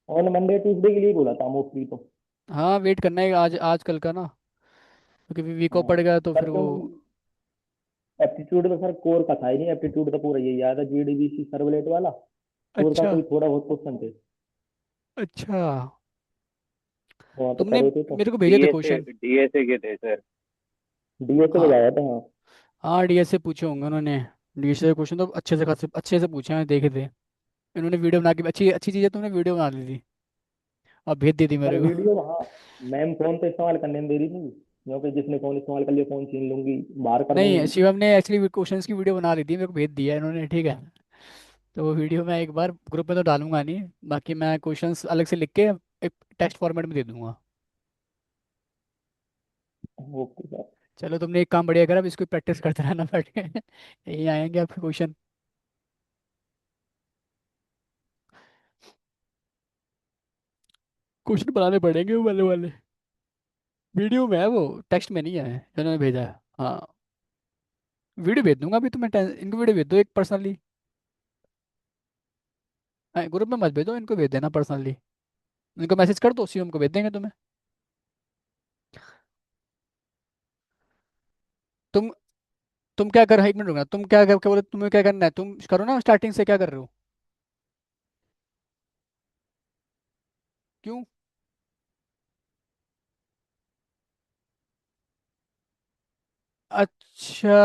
Speaker 2: उन्होंने मंडे ट्यूसडे के लिए बोला था मोस्टली तो।
Speaker 1: हाँ वेट करना है आज आज कल का ना, क्योंकि वीक ऑफ
Speaker 2: हाँ
Speaker 1: पड़ गया तो
Speaker 2: सर,
Speaker 1: फिर वो।
Speaker 2: क्योंकि एप्टीट्यूड तो सर कोर का था ही नहीं, एप्टीट्यूड तो पूरा यही आया था जीडीबीसी सर्वलेट वाला। कोर का
Speaker 1: अच्छा।
Speaker 2: कोई थोड़ा बहुत क्वेश्चन थे,
Speaker 1: अच्छा,
Speaker 2: वहाँ पे
Speaker 1: तुमने
Speaker 2: करे थे तो।
Speaker 1: मेरे को भेजे थे
Speaker 3: डीएसए
Speaker 1: क्वेश्चन।
Speaker 3: डीएसए के थे सर।
Speaker 2: डीएसए
Speaker 1: हाँ,
Speaker 2: बजाया था हाँ।
Speaker 1: हाँ डीएस से पूछे होंगे उन्होंने। डीएस से क्वेश्चन तो अच्छे से पूछे हैं, देखे थे। इन्होंने वीडियो बना के, अच्छी अच्छी चीज़ है, तुमने वीडियो बना ली थी और भेज दी थी
Speaker 2: सर
Speaker 1: मेरे को।
Speaker 2: वीडियो वहाँ मैम फोन पे इस्तेमाल करने में दे रही थी, क्योंकि जिसने फोन इस्तेमाल कर लिया फोन छीन लूंगी, बाहर कर
Speaker 1: नहीं,
Speaker 2: दूंगी।
Speaker 1: शिवम ने एक्चुअली क्वेश्चंस की वीडियो बना ली थी, मेरे को भेज दिया है इन्होंने, ठीक है। तो वो वीडियो मैं एक बार ग्रुप में तो डालूंगा नहीं, बाकी मैं क्वेश्चंस अलग से लिख के एक टेक्स्ट फॉर्मेट में दे दूंगा।
Speaker 2: Okay sir.
Speaker 1: चलो, तुमने एक काम बढ़िया करा, अब इसको प्रैक्टिस करते रहना बैठ के यही आएंगे आपके क्वेश्चन। क्वेश्चन बनाने पड़ेंगे वो वाले वाले, वीडियो में है वो, टेक्स्ट में नहीं है जो उन्होंने भेजा है। हाँ, वीडियो भेज दूंगा अभी तुम्हें, इनको वीडियो भेज दो एक पर्सनली। ग्रुप में मत भेजो, इनको भेज देना पर्सनली, इनको मैसेज कर दो, शिवम को भेज देंगे तुम्हें। तुम तुम क्या कर, एक मिनट रुकना, तुम क्या बोले, तुम्हें क्या करना है, तुम करो ना स्टार्टिंग से, क्या कर रहे हो? क्यों? अच्छा,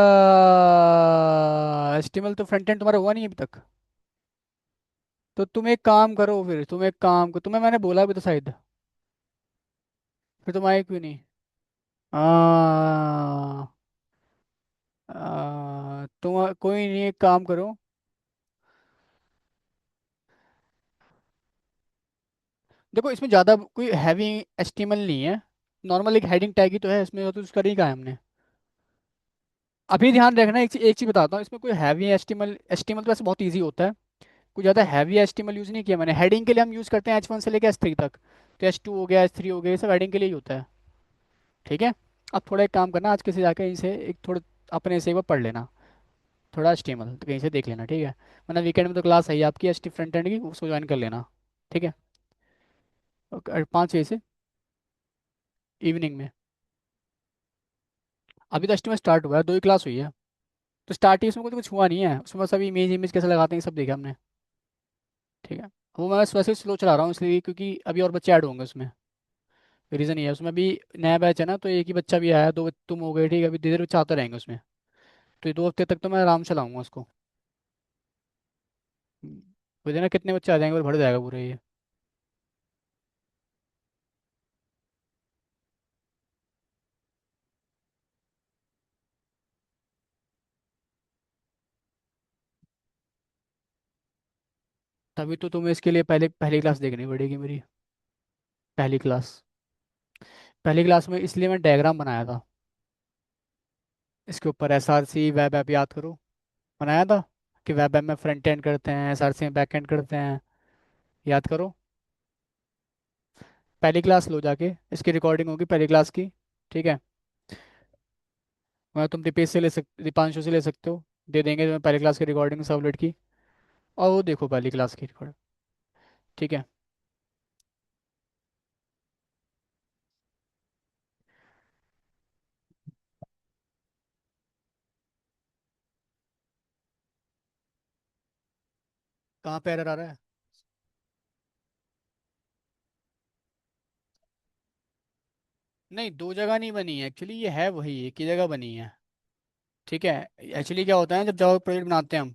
Speaker 1: एचटीएमएल तो फ्रंट एंड तुम्हारा हुआ नहीं अभी तक। तो तुम एक काम करो, फिर तुम एक काम करो, तुम्हें मैंने बोला भी तो शायद, फिर तुम आए क्यों नहीं? आ, तुम कोई नहीं, एक काम करो, देखो इसमें ज़्यादा कोई हैवी एचटीएमएल नहीं है, नॉर्मल एक हेडिंग टैग ही तो है इसमें, तो उसका नहीं कहा है हमने। अभी ध्यान रखना, एक चीज़ बताता हूँ, इसमें कोई हैवी एचटीएमएल तो वैसे बहुत ईजी होता है, कुछ ज़्यादा हैवी एचटीएमएल यूज़ नहीं किया मैंने, हेडिंग के लिए हम यूज़ करते हैं H1 से लेकर H3 तक, तो H2 हो गया, H3 हो गया, ये सब हेडिंग के लिए ही होता है। ठीक है, अब थोड़ा एक काम करना, आज किसी जाके इसे एक थोड़ा अपने से एक बार पढ़ लेना, थोड़ा HTML तो कहीं से देख लेना, ठीक है। वरना वीकेंड में तो क्लास है ही आपकी एच टी फ्रंट एंड की, उसको ज्वाइन कर लेना। ठीक है, 5 बजे से। इवनिंग में। अभी तो एस्टिमेट स्टार्ट हुआ है, 2 ही क्लास हुई है। तो स्टार्ट ही उसमें कुछ हुआ नहीं है, उसमें बस अभी इमेज इमेज कैसे लगाते हैं सब देखा हमने। ठीक है। वो मैं बस वैसे स्लो चला रहा हूँ इसलिए क्योंकि अभी और बच्चे ऐड होंगे उसमें। रीज़न ये है, उसमें अभी नया बैच है ना, तो एक ही बच्चा भी आया, 2 तुम हो गए, ठीक है, अभी धीरे धीरे बच्चे आते रहेंगे उसमें। तो ये 2 हफ्ते तक तो मैं आराम से चलाऊंगा उसको। वो देना कितने बच्चे आ जाएंगे और भर जाएगा पूरा ये। तभी तो तुम्हें इसके लिए पहले पहली क्लास देखनी पड़ेगी मेरी। पहली क्लास। पहली क्लास में इसलिए मैं डायग्राम बनाया था। इसके ऊपर SRC वेब ऐप याद करो, बनाया था कि वेब ऐप में फ्रंट एंड करते हैं, SRC में बैक एंड करते हैं। याद करो। पहली क्लास लो जाके, इसकी रिकॉर्डिंग होगी पहली क्लास की। ठीक है। मैं तुम दीपेश से ले दीपांशु से ले सकते हो। दे देंगे तुम्हें पहली क्लास की रिकॉर्डिंग सबलेट की। और वो देखो पहली क्लास की रिकॉर्ड। ठीक है। कहाँ पे एरर आ रहा है? नहीं, 2 जगह नहीं बनी है एक्चुअली, ये है वही एक ही जगह बनी है। ठीक है। एक्चुअली क्या होता है, जब जावा प्रोजेक्ट बनाते हैं हम,